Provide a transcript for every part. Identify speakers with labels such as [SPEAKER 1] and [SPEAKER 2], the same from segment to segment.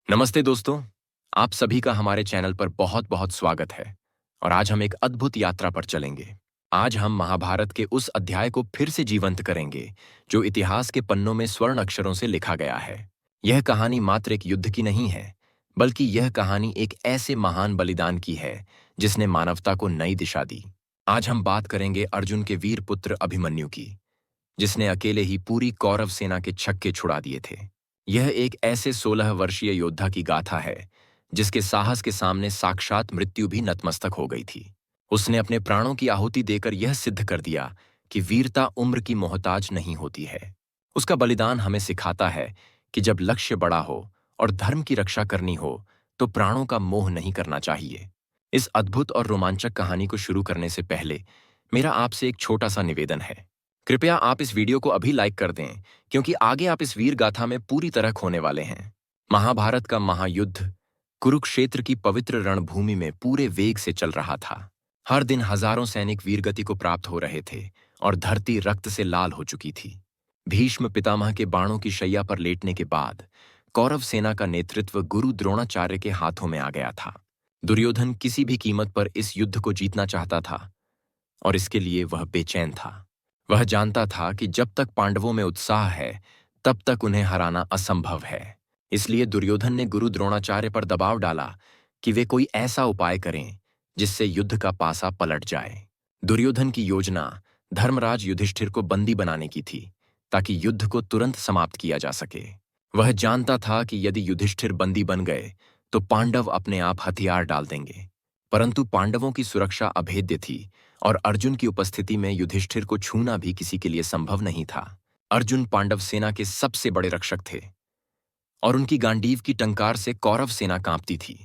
[SPEAKER 1] नमस्ते दोस्तों। आप सभी का हमारे चैनल पर बहुत बहुत स्वागत है। और आज हम एक अद्भुत यात्रा पर चलेंगे। आज हम महाभारत के उस अध्याय को फिर से जीवंत करेंगे जो इतिहास के पन्नों में स्वर्ण अक्षरों से लिखा गया है। यह कहानी मात्र एक युद्ध की नहीं है, बल्कि यह कहानी एक ऐसे महान बलिदान की है जिसने मानवता को नई दिशा दी। आज हम बात करेंगे अर्जुन के वीर पुत्र अभिमन्यु की, जिसने अकेले ही पूरी कौरव सेना के छक्के छुड़ा दिए थे। यह एक ऐसे 16 वर्षीय योद्धा की गाथा है जिसके साहस के सामने साक्षात मृत्यु भी नतमस्तक हो गई थी। उसने अपने प्राणों की आहुति देकर यह सिद्ध कर दिया कि वीरता उम्र की मोहताज नहीं होती है। उसका बलिदान हमें सिखाता है कि जब लक्ष्य बड़ा हो और धर्म की रक्षा करनी हो तो प्राणों का मोह नहीं करना चाहिए। इस अद्भुत और रोमांचक कहानी को शुरू करने से पहले मेरा आपसे एक छोटा सा निवेदन है। कृपया आप इस वीडियो को अभी लाइक कर दें, क्योंकि आगे आप इस वीर गाथा में पूरी तरह खोने वाले हैं। महाभारत का महायुद्ध कुरुक्षेत्र की पवित्र रणभूमि में पूरे वेग से चल रहा था। हर दिन हजारों सैनिक वीरगति को प्राप्त हो रहे थे और धरती रक्त से लाल हो चुकी थी। भीष्म पितामह के बाणों की शैया पर लेटने के बाद कौरव सेना का नेतृत्व गुरु द्रोणाचार्य के हाथों में आ गया था। दुर्योधन किसी भी कीमत पर इस युद्ध को जीतना चाहता था और इसके लिए वह बेचैन था। वह जानता था कि जब तक पांडवों में उत्साह है तब तक उन्हें हराना असंभव है। इसलिए दुर्योधन ने गुरु द्रोणाचार्य पर दबाव डाला कि वे कोई ऐसा उपाय करें जिससे युद्ध का पासा पलट जाए। दुर्योधन की योजना धर्मराज युधिष्ठिर को बंदी बनाने की थी, ताकि युद्ध को तुरंत समाप्त किया जा सके। वह जानता था कि यदि युधिष्ठिर बंदी बन गए तो पांडव अपने आप हथियार डाल देंगे। परंतु पांडवों की सुरक्षा अभेद्य थी और अर्जुन की उपस्थिति में युधिष्ठिर को छूना भी किसी के लिए संभव नहीं था। अर्जुन पांडव सेना के सबसे बड़े रक्षक थे और उनकी गांडीव की टंकार से कौरव सेना कांपती थी।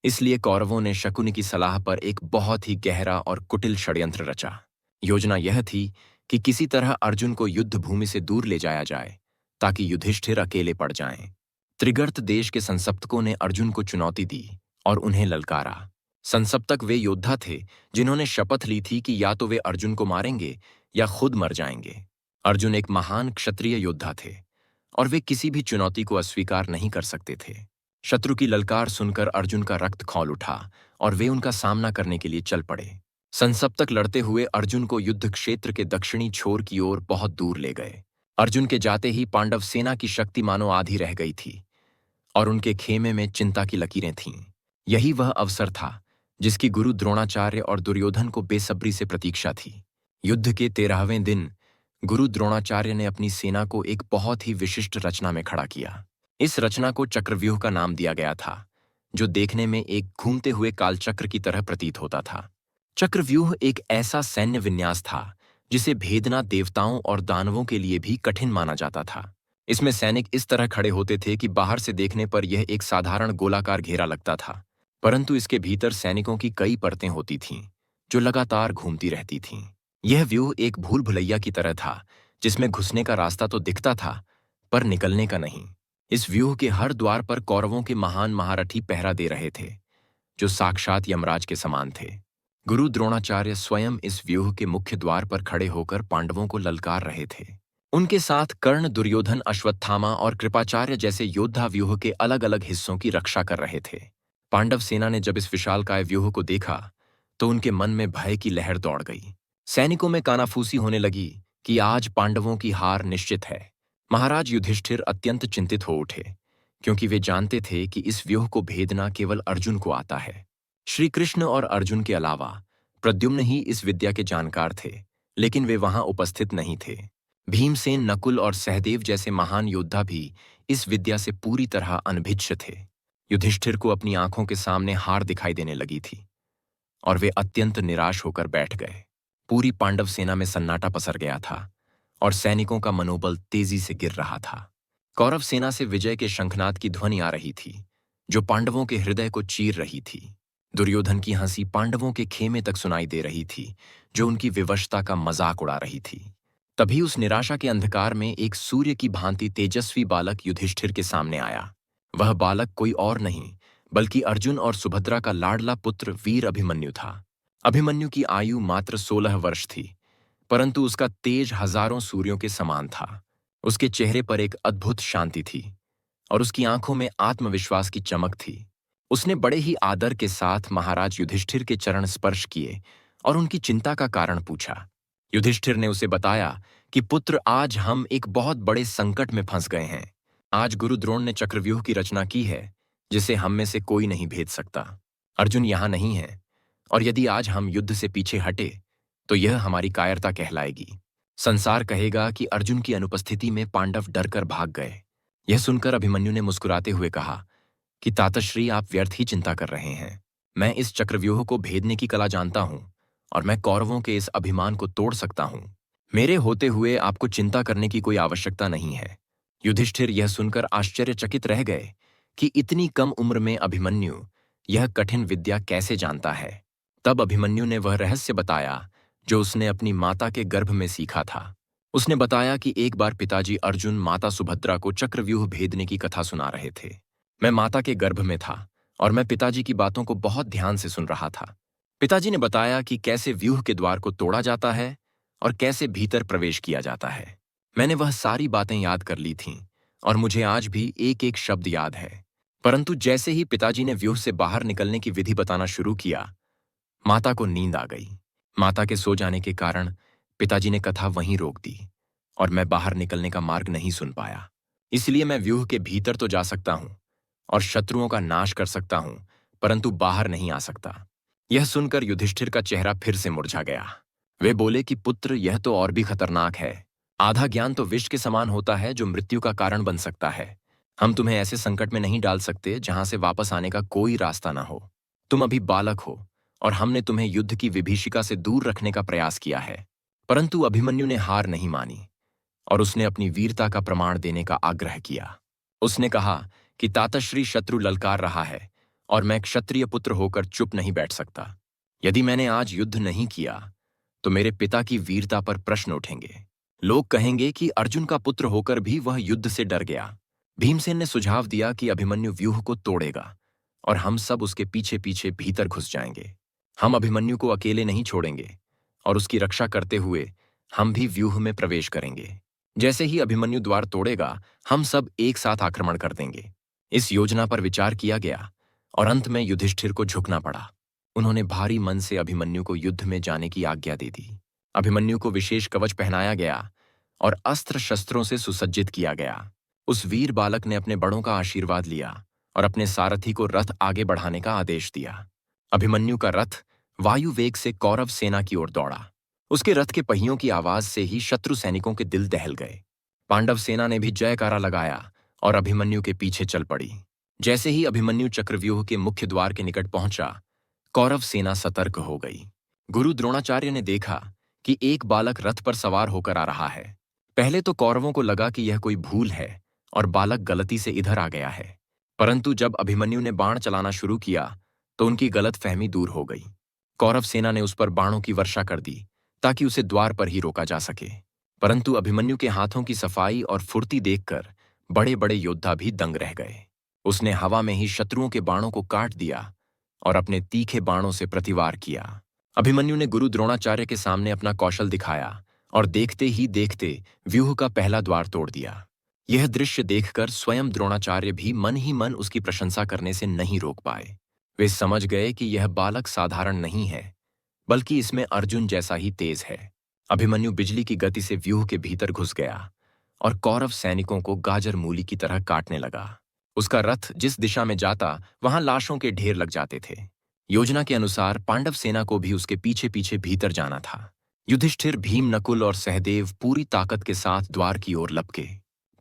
[SPEAKER 1] इसलिए कौरवों ने शकुनि की सलाह पर एक बहुत ही गहरा और कुटिल षड्यंत्र रचा। योजना यह थी कि किसी तरह अर्जुन को युद्ध भूमि से दूर ले जाया जाए, ताकि युधिष्ठिर अकेले पड़ जाएं। त्रिगर्त देश के संसप्तकों ने अर्जुन को चुनौती दी और उन्हें ललकारा। संसप्तक वे योद्धा थे जिन्होंने शपथ ली थी कि या तो वे अर्जुन को मारेंगे या खुद मर जाएंगे। अर्जुन एक महान क्षत्रिय योद्धा थे और वे किसी भी चुनौती को अस्वीकार नहीं कर सकते थे। शत्रु की ललकार सुनकर अर्जुन का रक्त खौल उठा और वे उनका सामना करने के लिए चल पड़े। संसप्तक लड़ते हुए अर्जुन को युद्ध क्षेत्र के दक्षिणी छोर की ओर बहुत दूर ले गए। अर्जुन के जाते ही पांडव सेना की शक्ति मानो आधी रह गई थी और उनके खेमे में चिंता की लकीरें थीं। यही वह अवसर था जिसकी गुरु द्रोणाचार्य और दुर्योधन को बेसब्री से प्रतीक्षा थी। युद्ध के 13वें दिन गुरु द्रोणाचार्य ने अपनी सेना को एक बहुत ही विशिष्ट रचना में खड़ा किया। इस रचना को चक्रव्यूह का नाम दिया गया था, जो देखने में एक घूमते हुए कालचक्र की तरह प्रतीत होता था। चक्रव्यूह एक ऐसा सैन्य विन्यास था जिसे भेदना देवताओं और दानवों के लिए भी कठिन माना जाता था। इसमें सैनिक इस तरह खड़े होते थे कि बाहर से देखने पर यह एक साधारण गोलाकार घेरा लगता था, परंतु इसके भीतर सैनिकों की कई परतें होती थीं जो लगातार घूमती रहती थीं। यह व्यूह एक भूल भुलैया की तरह था, जिसमें घुसने का रास्ता तो दिखता था पर निकलने का नहीं। इस व्यूह के हर द्वार पर कौरवों के महान महारथी पहरा दे रहे थे, जो साक्षात यमराज के समान थे। गुरु द्रोणाचार्य स्वयं इस व्यूह के मुख्य द्वार पर खड़े होकर पांडवों को ललकार रहे थे। उनके साथ कर्ण, दुर्योधन, अश्वत्थामा और कृपाचार्य जैसे योद्धा व्यूह के अलग अलग हिस्सों की रक्षा कर रहे थे। पांडव सेना ने जब इस विशालकाय व्यूह को देखा तो उनके मन में भय की लहर दौड़ गई। सैनिकों में कानाफूसी होने लगी कि आज पांडवों की हार निश्चित है। महाराज युधिष्ठिर अत्यंत चिंतित हो उठे, क्योंकि वे जानते थे कि इस व्यूह को भेदना केवल अर्जुन को आता है। श्री कृष्ण और अर्जुन के अलावा प्रद्युम्न ही इस विद्या के जानकार थे, लेकिन वे वहां उपस्थित नहीं थे। भीमसेन, नकुल और सहदेव जैसे महान योद्धा भी इस विद्या से पूरी तरह अनभिज्ञ थे। युधिष्ठिर को अपनी आंखों के सामने हार दिखाई देने लगी थी और वे अत्यंत निराश होकर बैठ गए। पूरी पांडव सेना में सन्नाटा पसर गया था और सैनिकों का मनोबल तेजी से गिर रहा था। कौरव सेना से विजय के शंखनाद की ध्वनि आ रही थी, जो पांडवों के हृदय को चीर रही थी। दुर्योधन की हंसी पांडवों के खेमे तक सुनाई दे रही थी, जो उनकी विवशता का मजाक उड़ा रही थी। तभी उस निराशा के अंधकार में एक सूर्य की भांति तेजस्वी बालक युधिष्ठिर के सामने आया। वह बालक कोई और नहीं बल्कि अर्जुन और सुभद्रा का लाडला पुत्र वीर अभिमन्यु था। अभिमन्यु की आयु मात्र 16 वर्ष थी, परंतु उसका तेज हजारों सूर्यों के समान था। उसके चेहरे पर एक अद्भुत शांति थी और उसकी आंखों में आत्मविश्वास की चमक थी। उसने बड़े ही आदर के साथ महाराज युधिष्ठिर के चरण स्पर्श किए और उनकी चिंता का कारण पूछा। युधिष्ठिर ने उसे बताया कि पुत्र, आज हम एक बहुत बड़े संकट में फंस गए हैं। आज गुरु द्रोण ने चक्रव्यूह की रचना की है जिसे हम में से कोई नहीं भेद सकता। अर्जुन यहाँ नहीं है, और यदि आज हम युद्ध से पीछे हटे तो यह हमारी कायरता कहलाएगी। संसार कहेगा कि अर्जुन की अनुपस्थिति में पांडव डरकर भाग गए। यह सुनकर अभिमन्यु ने मुस्कुराते हुए कहा कि तातश्री, आप व्यर्थ ही चिंता कर रहे हैं। मैं इस चक्रव्यूह को भेदने की कला जानता हूं और मैं कौरवों के इस अभिमान को तोड़ सकता हूं। मेरे होते हुए आपको चिंता करने की कोई आवश्यकता नहीं है। युधिष्ठिर यह सुनकर आश्चर्यचकित रह गए कि इतनी कम उम्र में अभिमन्यु यह कठिन विद्या कैसे जानता है। तब अभिमन्यु ने वह रहस्य बताया जो उसने अपनी माता के गर्भ में सीखा था। उसने बताया कि एक बार पिताजी अर्जुन माता सुभद्रा को चक्रव्यूह भेदने की कथा सुना रहे थे। मैं माता के गर्भ में था और मैं पिताजी की बातों को बहुत ध्यान से सुन रहा था। पिताजी ने बताया कि कैसे व्यूह के द्वार को तोड़ा जाता है और कैसे भीतर प्रवेश किया जाता है। मैंने वह सारी बातें याद कर ली थीं और मुझे आज भी एक एक शब्द याद है। परंतु जैसे ही पिताजी ने व्यूह से बाहर निकलने की विधि बताना शुरू किया, माता को नींद आ गई। माता के सो जाने के कारण पिताजी ने कथा वहीं रोक दी और मैं बाहर निकलने का मार्ग नहीं सुन पाया। इसलिए मैं व्यूह के भीतर तो जा सकता हूं और शत्रुओं का नाश कर सकता हूं, परंतु बाहर नहीं आ सकता। यह सुनकर युधिष्ठिर का चेहरा फिर से मुरझा गया। वे बोले कि पुत्र, यह तो और भी खतरनाक है। आधा ज्ञान तो विष के समान होता है जो मृत्यु का कारण बन सकता है। हम तुम्हें ऐसे संकट में नहीं डाल सकते जहां से वापस आने का कोई रास्ता ना हो। तुम अभी बालक हो और हमने तुम्हें युद्ध की विभीषिका से दूर रखने का प्रयास किया है। परंतु अभिमन्यु ने हार नहीं मानी और उसने अपनी वीरता का प्रमाण देने का आग्रह किया। उसने कहा कि तातश्री, शत्रु ललकार रहा है और मैं क्षत्रिय पुत्र होकर चुप नहीं बैठ सकता। यदि मैंने आज युद्ध नहीं किया तो मेरे पिता की वीरता पर प्रश्न उठेंगे। लोग कहेंगे कि अर्जुन का पुत्र होकर भी वह युद्ध से डर गया। भीमसेन ने सुझाव दिया कि अभिमन्यु व्यूह को तोड़ेगा और हम सब उसके पीछे पीछे भीतर घुस जाएंगे। हम अभिमन्यु को अकेले नहीं छोड़ेंगे और उसकी रक्षा करते हुए हम भी व्यूह में प्रवेश करेंगे। जैसे ही अभिमन्यु द्वार तोड़ेगा, हम सब एक साथ आक्रमण कर देंगे। इस योजना पर विचार किया गया और अंत में युधिष्ठिर को झुकना पड़ा। उन्होंने भारी मन से अभिमन्यु को युद्ध में जाने की आज्ञा दे दी। अभिमन्यु को विशेष कवच पहनाया गया और अस्त्र शस्त्रों से सुसज्जित किया गया। उस वीर बालक ने अपने बड़ों का आशीर्वाद लिया और अपने सारथी को रथ आगे बढ़ाने का आदेश दिया। अभिमन्यु का रथ वायु वेग से कौरव सेना की ओर दौड़ा। उसके रथ के पहियों की आवाज से ही शत्रु सैनिकों के दिल दहल गए। पांडव सेना ने भी जयकारा लगाया और अभिमन्यु के पीछे चल पड़ी। जैसे ही अभिमन्यु चक्रव्यूह के मुख्य द्वार के निकट पहुंचा, कौरव सेना सतर्क हो गई। गुरु द्रोणाचार्य ने देखा कि एक बालक रथ पर सवार होकर आ रहा है। पहले तो कौरवों को लगा कि यह कोई भूल है और बालक गलती से इधर आ गया है। परंतु जब अभिमन्यु ने बाण चलाना शुरू किया तो उनकी गलतफहमी दूर हो गई। कौरव सेना ने उस पर बाणों की वर्षा कर दी ताकि उसे द्वार पर ही रोका जा सके। परंतु अभिमन्यु के हाथों की सफाई और फुर्ती देखकर बड़े बड़े योद्धा भी दंग रह गए। उसने हवा में ही शत्रुओं के बाणों को काट दिया और अपने तीखे बाणों से प्रतिवार किया। अभिमन्यु ने गुरु द्रोणाचार्य के सामने अपना कौशल दिखाया और देखते ही देखते व्यूह का पहला द्वार तोड़ दिया। यह दृश्य देखकर स्वयं द्रोणाचार्य भी मन ही मन उसकी प्रशंसा करने से नहीं रोक पाए। वे समझ गए कि यह बालक साधारण नहीं है, बल्कि इसमें अर्जुन जैसा ही तेज है। अभिमन्यु बिजली की गति से व्यूह के भीतर घुस गया और कौरव सैनिकों को गाजर मूली की तरह काटने लगा। उसका रथ जिस दिशा में जाता वहां लाशों के ढेर लग जाते थे। योजना के अनुसार पांडव सेना को भी उसके पीछे पीछे भीतर जाना था। युधिष्ठिर, भीम, नकुल और सहदेव पूरी ताकत के साथ द्वार की ओर लपके।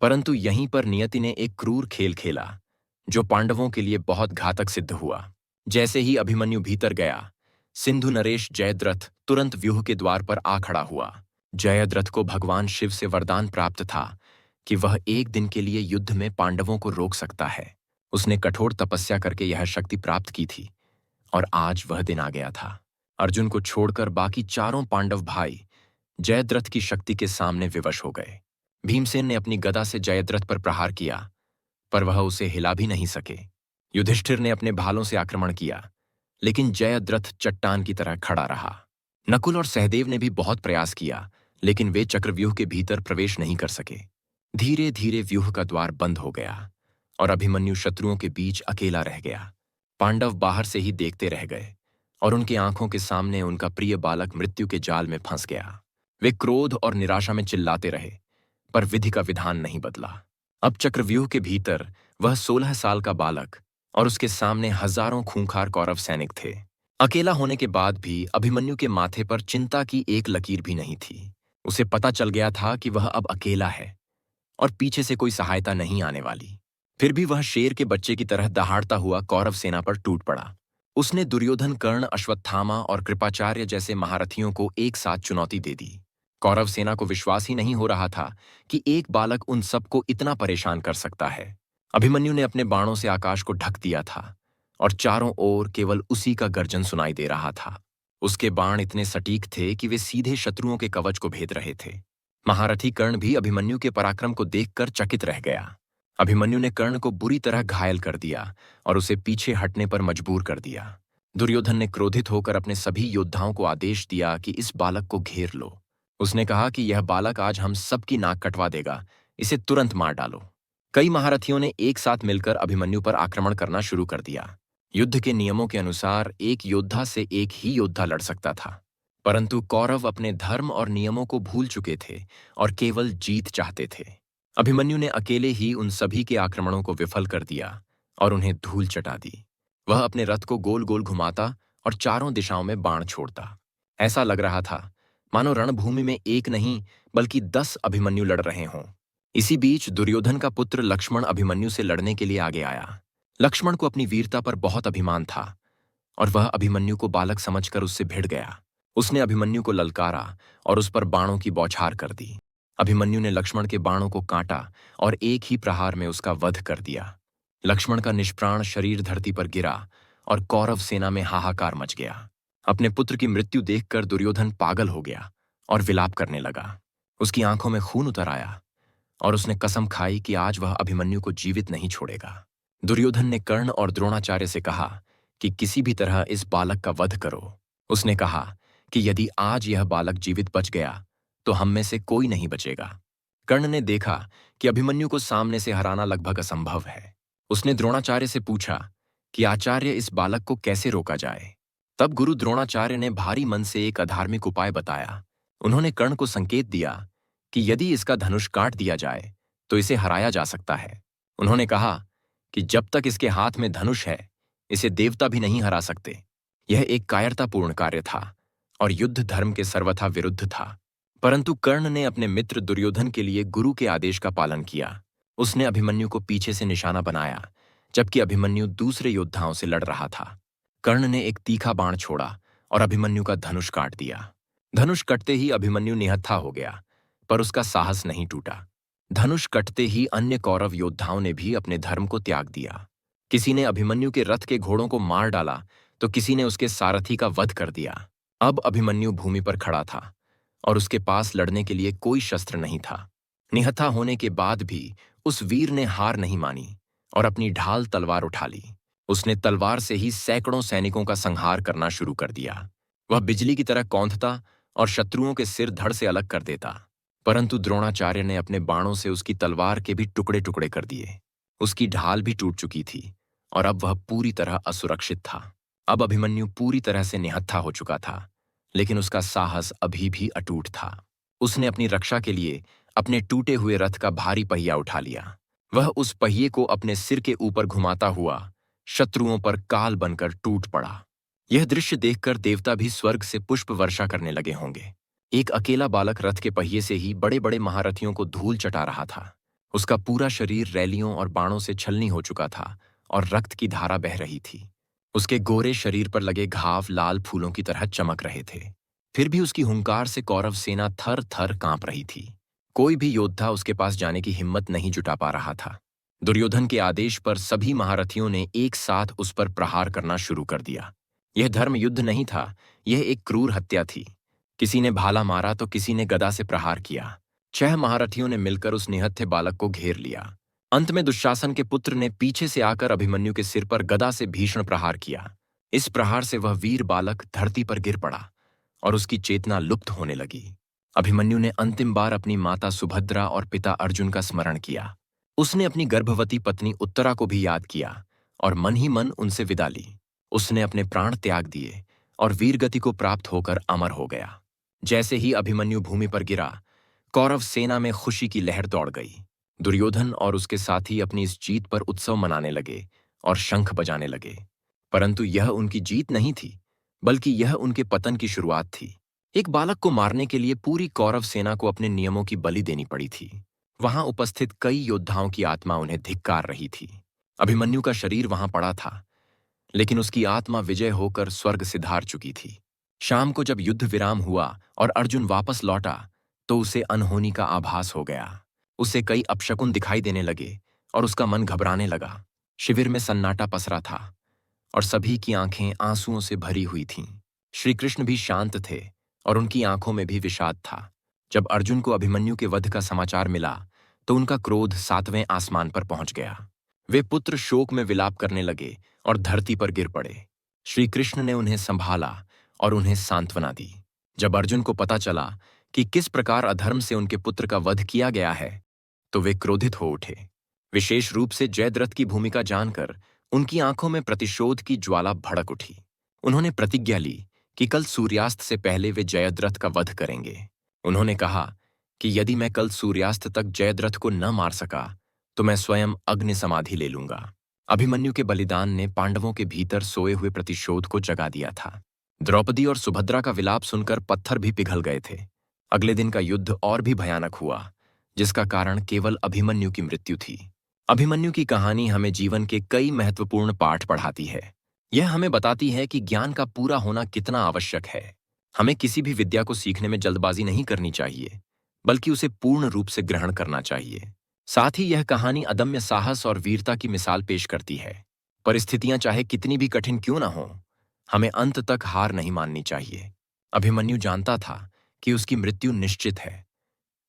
[SPEAKER 1] परंतु यहीं पर नियति ने एक क्रूर खेल खेला जो पांडवों के लिए बहुत घातक सिद्ध हुआ। जैसे ही अभिमन्यु भीतर गया, सिंधु नरेश जयद्रथ तुरंत व्यूह के द्वार पर आ खड़ा हुआ। जयद्रथ को भगवान शिव से वरदान प्राप्त था कि वह एक दिन के लिए युद्ध में पांडवों को रोक सकता है। उसने कठोर तपस्या करके यह शक्ति प्राप्त की थी और आज वह दिन आ गया था। अर्जुन को छोड़कर बाकी चारों पांडव भाई जयद्रथ की शक्ति के सामने विवश हो गए। भीमसेन ने अपनी गदा से जयद्रथ पर प्रहार किया, पर वह उसे हिला भी नहीं सके। युधिष्ठिर ने अपने भालों से आक्रमण किया, लेकिन जयद्रथ चट्टान की तरह खड़ा रहा। नकुल और सहदेव ने भी बहुत प्रयास किया, लेकिन वे चक्रव्यूह के भीतर प्रवेश नहीं कर सके। धीरे धीरे व्यूह का द्वार बंद हो गया और अभिमन्यु शत्रुओं के बीच अकेला रह गया। पांडव बाहर से ही देखते रह गए और उनकी आंखों के सामने उनका प्रिय बालक मृत्यु के जाल में फंस गया। वे क्रोध और निराशा में चिल्लाते रहे, पर विधि का विधान नहीं बदला। अब चक्रव्यूह के भीतर वह 16 साल का बालक और उसके सामने हजारों खूंखार कौरव सैनिक थे। अकेला होने के बाद भी अभिमन्यु के माथे पर चिंता की एक लकीर भी नहीं थी। उसे पता चल गया था कि वह अब अकेला है और पीछे से कोई सहायता नहीं आने वाली। फिर भी वह शेर के बच्चे की तरह दहाड़ता हुआ कौरव सेना पर टूट पड़ा। उसने दुर्योधन, कर्ण, अश्वत्थामा और कृपाचार्य जैसे महारथियों को एक साथ चुनौती दे दी। कौरव सेना को विश्वास ही नहीं हो रहा था कि एक बालक उन सबको इतना परेशान कर सकता है। अभिमन्यु ने अपने बाणों से आकाश को ढक दिया था और चारों ओर केवल उसी का गर्जन सुनाई दे रहा था। उसके बाण इतने सटीक थे कि वे सीधे शत्रुओं के कवच को भेद रहे थे। महारथी कर्ण भी अभिमन्यु के पराक्रम को देखकर चकित रह गया। अभिमन्यु ने कर्ण को बुरी तरह घायल कर दिया और उसे पीछे हटने पर मजबूर कर दिया। दुर्योधन ने क्रोधित होकर अपने सभी योद्धाओं को आदेश दिया कि इस बालक को घेर लो। उसने कहा कि यह बालक आज हम सबकी नाक कटवा देगा, इसे तुरंत मार डालो। कई महारथियों ने एक साथ मिलकर अभिमन्यु पर आक्रमण करना शुरू कर दिया। युद्ध के नियमों के अनुसार एक योद्धा से एक ही योद्धा लड़ सकता था, परंतु कौरव अपने धर्म और नियमों को भूल चुके थे और केवल जीत चाहते थे। अभिमन्यु ने अकेले ही उन सभी के आक्रमणों को विफल कर दिया और उन्हें धूल चटा दी। वह अपने रथ को गोल गोल घुमाता और चारों दिशाओं में बाण छोड़ता। ऐसा लग रहा था मानो रणभूमि में एक नहीं बल्कि 10 अभिमन्यु लड़ रहे हों। इसी बीच दुर्योधन का पुत्र लक्ष्मण अभिमन्यु से लड़ने के लिए आगे आया। लक्ष्मण को अपनी वीरता पर बहुत अभिमान था और वह अभिमन्यु को बालक समझकर उससे भिड़ गया। उसने अभिमन्यु को ललकारा और उस पर बाणों की बौछार कर दी। अभिमन्यु ने लक्ष्मण के बाणों को काटा और एक ही प्रहार में उसका वध कर दिया। लक्ष्मण का निष्प्राण शरीर धरती पर गिरा और कौरव सेना में हाहाकार मच गया। अपने पुत्र की मृत्यु देखकर दुर्योधन पागल हो गया और विलाप करने लगा। उसकी आंखों में खून उतर आया और उसने कसम खाई कि आज वह अभिमन्यु को जीवित नहीं छोड़ेगा। दुर्योधन ने कर्ण और द्रोणाचार्य से कहा कि किसी भी तरह इस बालक का वध करो। उसने कहा कि यदि आज यह बालक जीवित बच गया तो हम में से कोई नहीं बचेगा। कर्ण ने देखा कि अभिमन्यु को सामने से हराना लगभग असंभव है। उसने द्रोणाचार्य से पूछा कि आचार्य, इस बालक को कैसे रोका जाए। तब गुरु द्रोणाचार्य ने भारी मन से एक अधार्मिक उपाय बताया। उन्होंने कर्ण को संकेत दिया कि यदि इसका धनुष काट दिया जाए तो इसे हराया जा सकता है। उन्होंने कहा कि जब तक इसके हाथ में धनुष है, इसे देवता भी नहीं हरा सकते। यह एक कायरतापूर्ण कार्य था और युद्ध धर्म के सर्वथा विरुद्ध था, परंतु कर्ण ने अपने मित्र दुर्योधन के लिए गुरु के आदेश का पालन किया। उसने अभिमन्यु को पीछे से निशाना बनाया, जबकि अभिमन्यु दूसरे योद्धाओं से लड़ रहा था। कर्ण ने एक तीखा बाण छोड़ा और अभिमन्यु का धनुष काट दिया। धनुष कटते ही अभिमन्यु निहत्था हो गया, पर उसका साहस नहीं टूटा। धनुष कटते ही अन्य कौरव योद्धाओं ने भी अपने धर्म को त्याग दिया। किसी ने अभिमन्यु के रथ के घोड़ों को मार डाला तो किसी ने उसके सारथी का वध कर दिया। अब अभिमन्यु भूमि पर खड़ा था और उसके पास लड़ने के लिए कोई शस्त्र नहीं था। निहत्था होने के बाद भी उस वीर ने हार नहीं मानी और अपनी ढाल तलवार उठा ली। उसने तलवार से ही सैकड़ों सैनिकों का संहार करना शुरू कर दिया। वह बिजली की तरह कौंधता और शत्रुओं के सिर धड़ से अलग कर देता, परंतु द्रोणाचार्य ने अपने बाणों से उसकी तलवार के भी टुकड़े टुकड़े कर दिए। उसकी ढाल भी टूट चुकी थी और अब वह पूरी तरह असुरक्षित था। अब अभिमन्यु पूरी तरह से निहत्था हो चुका था, लेकिन उसका साहस अभी भी अटूट था। उसने अपनी रक्षा के लिए अपने टूटे हुए रथ का भारी पहिया उठा लिया। वह उस पहिए को अपने सिर के ऊपर घुमाता हुआ शत्रुओं पर काल बनकर टूट पड़ा। यह दृश्य देखकर देवता भी स्वर्ग से पुष्प वर्षा करने लगे होंगे। एक अकेला बालक रथ के पहिए से ही बड़े बड़े महारथियों को धूल चटा रहा था। उसका पूरा शरीर रैलियों और बाणों से छलनी हो चुका था और रक्त की धारा बह रही थी। उसके गोरे शरीर पर लगे घाव लाल फूलों की तरह चमक रहे थे। फिर भी उसकी हुंकार से कौरव सेना थर थर कांप रही थी। कोई भी योद्धा उसके पास जाने की हिम्मत नहीं जुटा पा रहा था। दुर्योधन के आदेश पर सभी महारथियों ने एक साथ उस पर प्रहार करना शुरू कर दिया। यह धर्म युद्ध नहीं था, यह एक क्रूर हत्या थी। किसी ने भाला मारा तो किसी ने गदा से प्रहार किया। 6 महारथियों ने मिलकर उस निहत्थे बालक को घेर लिया। अंत में दुशासन के पुत्र ने पीछे से आकर अभिमन्यु के सिर पर गदा से भीषण प्रहार किया। इस प्रहार से वह वीर बालक धरती पर गिर पड़ा और उसकी चेतना लुप्त होने लगी। अभिमन्यु ने अंतिम बार अपनी माता सुभद्रा और पिता अर्जुन का स्मरण किया। उसने अपनी गर्भवती पत्नी उत्तरा को भी याद किया और मन ही मन उनसे विदा ली। उसने अपने प्राण त्याग दिए और वीरगति को प्राप्त होकर अमर हो गया। जैसे ही अभिमन्यु भूमि पर गिरा, कौरव सेना में खुशी की लहर दौड़ गई। दुर्योधन और उसके साथी अपनी इस जीत पर उत्सव मनाने लगे और शंख बजाने लगे। परंतु यह उनकी जीत नहीं थी, बल्कि यह उनके पतन की शुरुआत थी। एक बालक को मारने के लिए पूरी कौरव सेना को अपने नियमों की बलि देनी पड़ी थी। वहां उपस्थित कई योद्धाओं की आत्मा उन्हें धिक्कार रही थी। अभिमन्यु का शरीर वहां पड़ा था, लेकिन उसकी आत्मा विजय होकर स्वर्ग सिधार चुकी थी। शाम को जब युद्ध विराम हुआ और अर्जुन वापस लौटा, तो उसे अनहोनी का आभास हो गया। उसे कई अपशकुन दिखाई देने लगे और उसका मन घबराने लगा। शिविर में सन्नाटा पसरा था और सभी की आंखें आंसुओं से भरी हुई थीं। श्री कृष्ण भी शांत थे और उनकी आंखों में भी विषाद था। जब अर्जुन को अभिमन्यु के वध का समाचार मिला, तो उनका क्रोध 7वें आसमान पर पहुंच गया। वे पुत्र शोक में विलाप करने लगे और धरती पर गिर पड़े। श्री कृष्ण ने उन्हें संभाला और उन्हें सांत्वना दी। जब अर्जुन को पता चला कि किस प्रकार अधर्म से उनके पुत्र का वध किया गया है, तो वे क्रोधित हो उठे। विशेष रूप से जयद्रथ की भूमिका जानकर उनकी आंखों में प्रतिशोध की ज्वाला भड़क उठी। उन्होंने प्रतिज्ञा ली कि कल सूर्यास्त से पहले वे जयद्रथ का वध करेंगे। उन्होंने कहा कि यदि मैं कल सूर्यास्त तक जयद्रथ को न मार सका, तो मैं स्वयं अग्नि समाधि ले लूंगा। अभिमन्यु के बलिदान ने पांडवों के भीतर सोए हुए प्रतिशोध को जगा दिया था। द्रौपदी और सुभद्रा का विलाप सुनकर पत्थर भी पिघल गए थे। अगले दिन का युद्ध और भी भयानक हुआ, जिसका कारण केवल अभिमन्यु की मृत्यु थी। अभिमन्यु की कहानी हमें जीवन के कई महत्वपूर्ण पाठ पढ़ाती है। यह हमें बताती है कि ज्ञान का पूरा होना कितना आवश्यक है। हमें किसी भी विद्या को सीखने में जल्दबाजी नहीं करनी चाहिए, बल्कि उसे पूर्ण रूप से ग्रहण करना चाहिए। साथ ही यह कहानी अदम्य साहस और वीरता की मिसाल पेश करती है। परिस्थितियां चाहे कितनी भी कठिन क्यों न हो, हमें अंत तक हार नहीं माननी चाहिए। अभिमन्यु जानता था कि उसकी मृत्यु निश्चित है,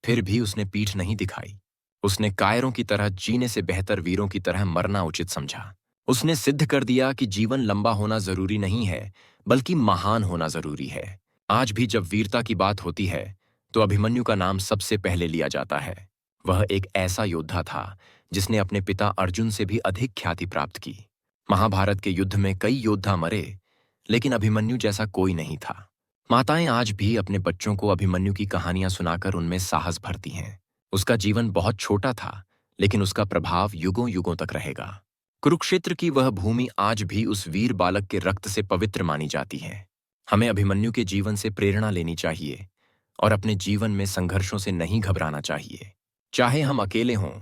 [SPEAKER 1] फिर भी उसने पीठ नहीं दिखाई। उसने कायरों की तरह जीने से बेहतर वीरों की तरह मरना उचित समझा। उसने सिद्ध कर दिया कि जीवन लंबा होना जरूरी नहीं है, बल्कि महान होना जरूरी है। आज भी जब वीरता की बात होती है, तो अभिमन्यु का नाम सबसे पहले लिया जाता है। वह एक ऐसा योद्धा था जिसने अपने पिता अर्जुन से भी अधिक ख्याति प्राप्त की। महाभारत के युद्ध में कई योद्धा मरे, लेकिन अभिमन्यु जैसा कोई नहीं था। माताएं आज भी अपने बच्चों को अभिमन्यु की कहानियां सुनाकर उनमें साहस भरती हैं। उसका जीवन बहुत छोटा था, लेकिन उसका प्रभाव युगों युगों तक रहेगा। कुरुक्षेत्र की वह भूमि आज भी उस वीर बालक के रक्त से पवित्र मानी जाती है। हमें अभिमन्यु के जीवन से प्रेरणा लेनी चाहिए और अपने जीवन में संघर्षों से नहीं घबराना चाहिए। चाहे हम अकेले हों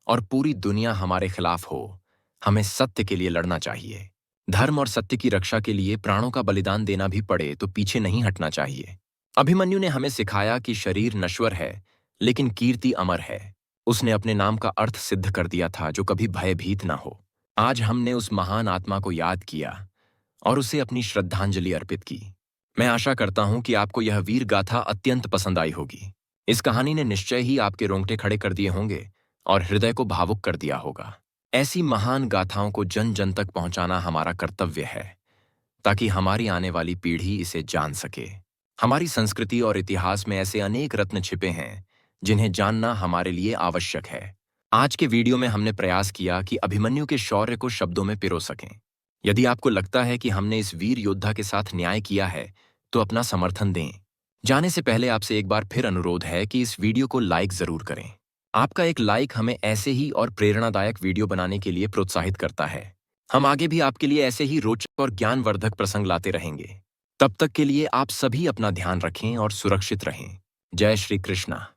[SPEAKER 1] और पूरी दुनिया हमारे खिलाफ हो, हमें सत्य के लिए लड़ना चाहिए। धर्म और सत्य की रक्षा के लिए प्राणों का बलिदान देना भी पड़े तो पीछे नहीं हटना चाहिए। अभिमन्यु ने हमें सिखाया कि शरीर नश्वर है, लेकिन कीर्ति अमर है। उसने अपने नाम का अर्थ सिद्ध कर दिया था, जो कभी भयभीत न हो। आज हमने उस महान आत्मा को याद किया और उसे अपनी श्रद्धांजलि अर्पित की। मैं आशा करता हूं कि आपको यह वीर गाथा अत्यंत पसंद आई होगी। इस कहानी ने निश्चय ही आपके रोंगटे खड़े कर दिए होंगे और हृदय को भावुक कर दिया होगा। ऐसी महान गाथाओं को जन जन तक पहुंचाना हमारा कर्तव्य है, ताकि हमारी आने वाली पीढ़ी इसे जान सके। हमारी संस्कृति और इतिहास में ऐसे अनेक रत्न छिपे हैं, जिन्हें जानना हमारे लिए आवश्यक है। आज के वीडियो में हमने प्रयास किया कि अभिमन्यु के शौर्य को शब्दों में पिरो सकें। यदि आपको लगता है कि हमने इस वीर योद्धा के साथ न्याय किया है, तो अपना समर्थन दें। जाने से पहले आपसे एक बार फिर अनुरोध है कि इस वीडियो को लाइक जरूर करें। आपका एक लाइक हमें ऐसे ही और प्रेरणादायक वीडियो बनाने के लिए प्रोत्साहित करता है। हम आगे भी आपके लिए ऐसे ही रोचक और ज्ञानवर्धक प्रसंग लाते रहेंगे। तब तक के लिए आप सभी अपना ध्यान रखें और सुरक्षित रहें। जय श्री कृष्णा।